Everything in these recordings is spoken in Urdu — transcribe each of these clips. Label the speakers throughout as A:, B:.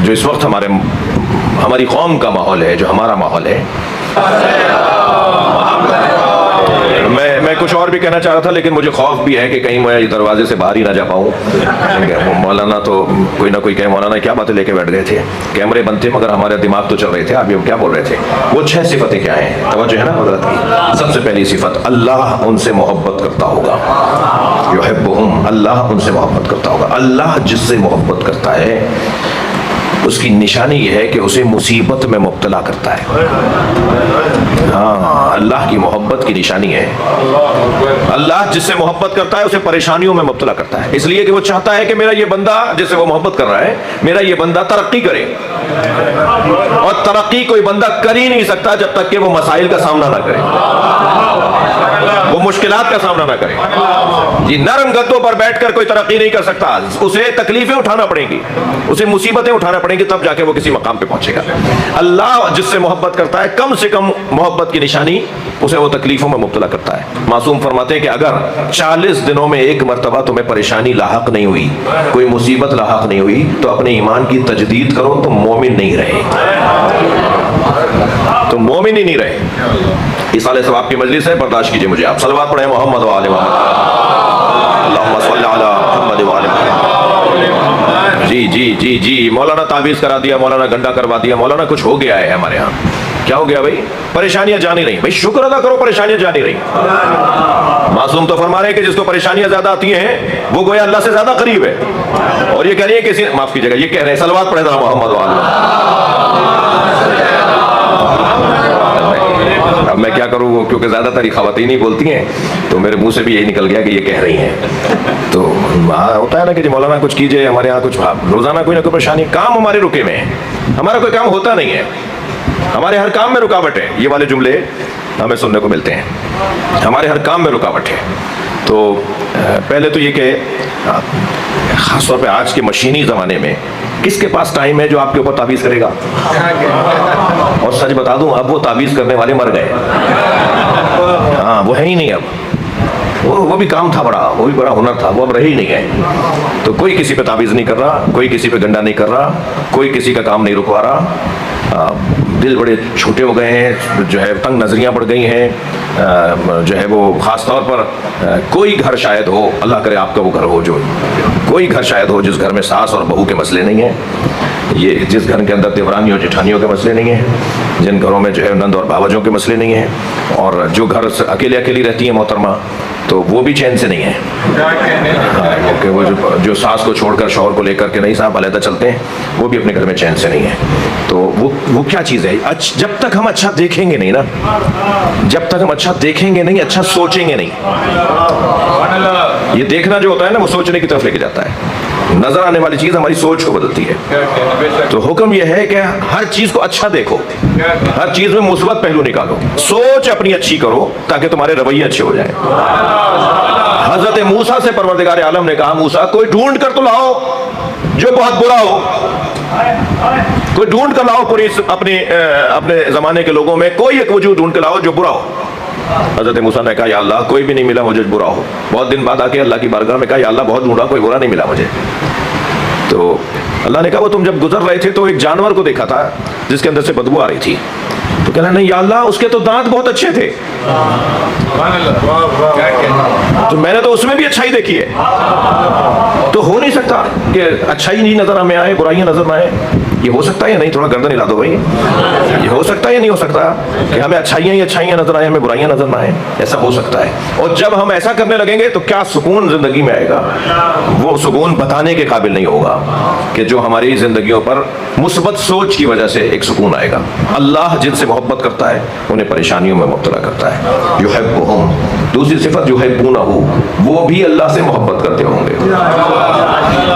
A: جو اس وقت ہماری قوم کا ماحول ہے، جو ہمارا ماحول ہے، میں کچھ اور بھی کہنا چاہ رہا تھا، لیکن مجھے خوف بھی ہے کہ کہیں میں اس دروازے سے باہر ہی نہ جا پاؤں۔ مولانا تو کوئی نہ کوئی کہے مولانا کیا باتیں لے کے بیٹھ گئے تھے، کیمرے بند تھے مگر ہمارے دماغ تو چل رہے تھے، آپ یہ کیا بول رہے تھے۔ وہ 6 صفتیں کیا ہیں، توجہ ہے نا حضرت کی۔ سب سے پہلی صفت، اللہ ان سے محبت کرتا ہوگا، یحبہم، اللہ ان سے محبت کرتا ہوگا۔ اللہ جس سے محبت کرتا ہے اس کی نشانی یہ ہے کہ اسے مصیبت میں مبتلا کرتا ہے۔ ہاں، اللہ کی محبت کی نشانی ہے، اللہ جس سے محبت کرتا ہے اسے پریشانیوں میں مبتلا کرتا ہے، اس لیے کہ وہ چاہتا ہے کہ میرا یہ بندہ جس سے وہ محبت کر رہا ہے، میرا یہ بندہ ترقی کرے، اور ترقی کوئی بندہ کر ہی نہیں سکتا جب تک کہ وہ مسائل کا سامنا نہ کرے، وہ مشکلات کا سامنا نہ کرے۔ یہ نرم گدوں پر بیٹھ کر کوئی ترقی نہیں کر سکتا، اسے تکلیفیں اٹھانا پڑیں گی، اسے مصیبتیں اٹھانا پڑیں گی، تب جا کے وہ کسی مقام پہ پہنچے گا۔ اللہ جس سے محبت کرتا ہے، کم سے کم محبت کی نشانی اسے وہ تکلیفوں میں مبتلا کرتا ہے۔ معصوم فرماتے ہیں کہ اگر 40 دنوں میں ایک مرتبہ تمہیں پریشانی لاحق نہیں ہوئی، کوئی مصیبت لاحق نہیں ہوئی، تو اپنے ایمان کی تجدید کرو، تم مومن نہیں رہے، تم مومن ہی نہیں رہے۔ ایصال ثواب کی مجلس ہے، برداشت کیجئے مجھے آپ صلوات پڑھیں محمد و آل محمد، اللہم صلی علی محمد و آل محمد۔ جی مولانا تعویذ کرا دیا، مولانا گنڈا کروا دیا، مولانا کچھ ہو گیا ہے ہمارے ہاں۔ کیا ہو گیا بھائی؟ پریشانیاں جا نہیں رہی۔ بھائی شکر ادا کرو، پریشانیاں جا نہیں رہی۔ معصوم تو فرما رہے ہیں کہ جس کو پریشانیاں زیادہ آتی ہیں وہ گویا اللہ سے زیادہ قریب ہے، اور یہ کہہ رہی ہے کسی معاف کیجیے گا، یہ کہہ رہے ہیں صلوات پڑھے ذرا محمد و آل محمد۔ اب میں کیا کروں، کیونکہ زیادہ تر خواتین ہی بولتی ہیں تو میرے منہ سے بھی یہی نکل گیا کہ یہ کہہ رہی ہیں۔ تو ہوتا ہے نا کہ جی مولانا کچھ کیجئے، ہمارے ہاں کچھ روزانہ کوئی نہ کوئی پریشانی، کام ہمارے رکے ہوئے ہیں، ہمارا کوئی کام ہوتا نہیں ہے، ہمارے ہر کام میں رکاوٹ ہے۔ یہ والے جملے ہمیں سننے کو ملتے ہیں، ہمارے ہر کام میں رکاوٹ ہے۔ تو پہلے تو یہ کہ خاص طور پہ آج کے مشینی زمانے میں کس کے پاس ٹائم ہے جو آپ کے اوپر تعویذ کرے گا؟ اور سچ بتا دوں، اب وہ تعویذ کرنے والے مر گئے، ہاں وہ ہے ہی نہیں اب، وہ بھی کام تھا بڑا، وہ بھی بڑا ہنر تھا، وہ اب رہے ہی نہیں ہے۔ تو کوئی کسی پہ تعویذ نہیں کر رہا، کوئی کسی پہ گنڈا نہیں کر رہا، کوئی کسی کا کام نہیں رکوا رہا۔ دل بڑے چھوٹے ہو گئے ہیں، جو ہے تنگ نظریاں پڑ گئی ہیں، جو ہے وہ خاص طور پر کوئی گھر شاید ہو، اللہ کرے آپ کا وہ گھر ہو، جو کوئی گھر شاید ہو جس گھر میں ساس اور بہو کے مسئلے نہیں ہیں، یہ جس گھر کے اندر دیورانی اور جٹھانیوں کے مسئلے نہیں ہیں، جن گھروں میں جو ہے نند اور باوجوں کے مسئلے نہیں ہیں، اور جو گھر اکیلے اکیلی رہتی ہیں محترمہ تو وہ بھی چین سے نہیں ہے، کہ وہ جو ساس کو چھوڑ کر شوہر کو لے کر کے نہیں صاحب علیحدہ چلتے ہیں، وہ بھی اپنے گھر میں چین سے نہیں ہے۔ تو وہ کیا چیز ہے؟ جب تک ہم اچھا دیکھیں گے نہیں نا، جب تک ہم اچھا دیکھیں گے نہیں، اچھا سوچیں گے نہیں، یہ دیکھنا جو ہوتا ہے نا وہ سوچنے کی طرف لے کے جاتا ہے، نظر آنے والی چیز ہماری سوچ کو بدلتی ہے۔ تو حکم یہ ہے کہ ہر چیز کو اچھا دیکھو، ہر چیز میں مثبت پہلو نکالو، سوچ اپنی اچھی کرو تاکہ تمہارے رویے اچھے ہو جائیں۔ حضرت موسیٰ سے پروردگار عالم نے کہا، موسیٰ کوئی ڈھونڈ کر تو لاؤ جو بہت برا ہو، کوئی ڈھونڈ کر لاؤ پوری اپنے زمانے کے لوگوں میں کوئی ایک وجود ڈھونڈ کر لاؤ جو برا ہو۔ حضرت موسیٰ نے کہا یا اللہ کوئی بھی نہیں ملا مجھے جو برا ہو۔ بہت دن بعد آ کے اللہ کی بارگاہ میں کہا یا اللہ بہت ڈھونڈا کوئی برا نہیں ملا مجھے۔ تو اللہ نے کہا وہ تم جب گزر رہے تھے تو ایک جانور کو دیکھا تھا جس کے اندر سے بدبو آ رہی تھی، تو کہنا نہیں یا اللہ اس کے تو دانت بہت اچھے تھے، تو میں نے تو اس میں بھی اچھائی دیکھی ہے۔ تو ہو نہیں سکتا کہ اچھائی نہیں نظر ہمیں آئے، برائیاں نظر نہ آئے، یہ ہو سکتا ہے یا نہیں؟ تھوڑا گردن ہلا دو بھائی، یہ ہو سکتا ہے یا نہیں ہو سکتا کہ ہمیں اچھائیاں ہی اچھائیاں نظر آئیں، ہمیں برائیاں نظر نہ آئیں؟ ایسا ہو سکتا ہے، اور جب ہم ایسا کرنے لگیں گے تو کیا سکون زندگی میں آئے گا، وہ سکون بتانے کے قابل نہیں ہوگا کہ جو ہماری زندگیوں پر مثبت سوچ کی وجہ سے ایک سکون آئے گا۔ اللہ جن سے محبت کرتا ہے انہیں پریشانیوں میں مبتلا کرتا ہے۔ یحبہم، دوسری صفت یحبونہ، وہ بھی اللہ سے محبت کرتے ہوں گے۔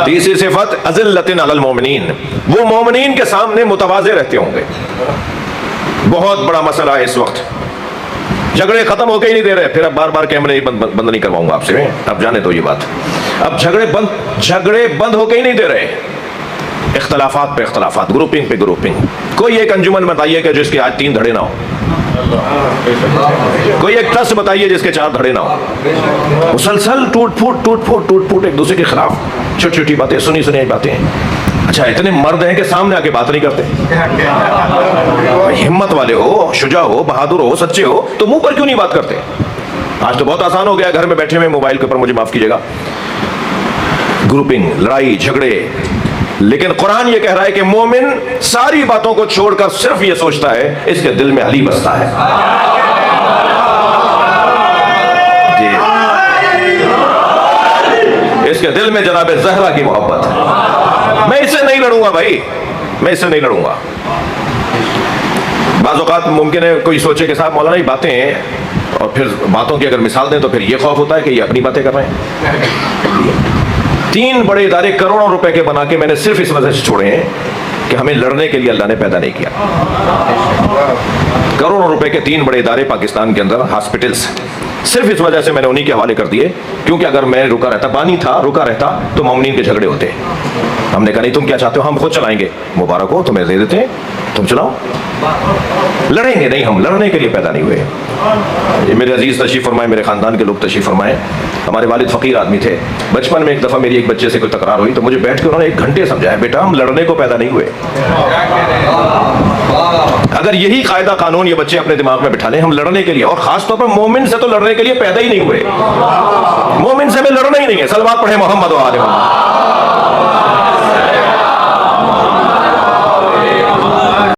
A: تیسری صفت اذلۃ علی المؤمنین، وہ مومنین کے سامنے متواضع رہتے ہوں گے۔ بہت بڑا مسئلہ ہے اس وقت، جھگڑے ختم ہو کے ہی نہیں دے رہے، پھر اب بار بار کیمرے بند نہیں کرواؤں گا آپ سے، اب جانے تو یہ بات، اب جھگڑے بند ہو کے ہی نہیں دے رہے، اختلافات پہ اختلافات، گروپنگ پہ گروپنگ۔ کوئی ایک انجمن بتائیے کہ جس کے آج 3 دھڑے نہ ہو، کوئی ایک ٹرسٹ بتائیے جس کے 4 دھڑے نہ ہو، مسلسل ٹوٹ پھوٹ ایک دوسرے کے خلاف، چھوٹی چھوٹی باتیں، سنی باتیں، اچھا اتنے مرد ہیں کہ سامنے آ کے بات نہیں کرتے. ہمت والے ہو, شجاع ہو, بہادر ہو, سچے ہو, تو منہ پر کیوں نہیں بات کرتے؟ آج تو بہت آسان ہو گیا گھر میں بیٹھے ہوئے موبائل کے اوپر, مجھے معاف کیجیے گا, گروپنگ, لڑائی جھگڑے. لیکن قرآن یہ کہہ رہا ہے کہ مومن ساری باتوں کو چھوڑ کر صرف یہ سوچتا ہے اس کے دل میں علی بستا ہے. جی, اس کے دل میں جناب زہرا کی محبت ہے. میں اس سے نہیں لڑوں گا بھائی, میں اس سے نہیں لڑوں گا. بعض اوقات ممکن ہے کوئی سوچے کہ صاحب مولانا یہ باتیں ہیں, اور پھر باتوں کی اگر مثال دیں تو پھر یہ خوف ہوتا ہے کہ یہ اپنی باتیں کر رہے ہیں. 3 بڑے ادارے کروڑوں روپے کے بنا کے میں نے صرف اس وجہ سے چھوڑے ہیں کہ ہمیں لڑنے کے لیے اللہ نے پیدا نہیں کیا. کروڑوں روپے کے 3 بڑے ادارے پاکستان کے اندر, ہاسپٹلز, صرف اس وجہ سے میں نے انہی کے حوالے کر دیے, کیونکہ اگر میں رکا رہتا, بانی تھا, رکا رہتا تو مومنین کے جھگڑے ہوتے. ہم نے کہا نہیں تم کیا چاہتے ہو, ہم خود چلائیں گے. مبارک ہو, تمہیں دے دیتے ہیں, تم چلاؤ. لڑیں گے نہیں, ہم لڑنے کے لیے پیدا نہیں ہوئے. یہ میرے عزیز تشریف فرمائے, میرے خاندان کے لوگ تشریف فرمائے. ہمارے والد فقیر آدمی تھے. بچپن میں ایک دفعہ میری ایک بچے سے کوئی تکرار ہوئی تو مجھے بیٹھ کے انہوں نے 1 گھنٹے سمجھایا, بیٹا ہم لڑنے کو پیدا نہیں ہوئے. اگر یہی قاعدہ قانون یہ بچے اپنے دماغ میں بٹھا لیں, ہم لڑنے کے لیے, اور خاص طور پر مومن سے تو لڑنے کے لیے پیدا ہی نہیں ہوئے. مومن سے ہمیں لڑنا ہی نہیں ہے. صلوات پڑھے محمد و آل محمد.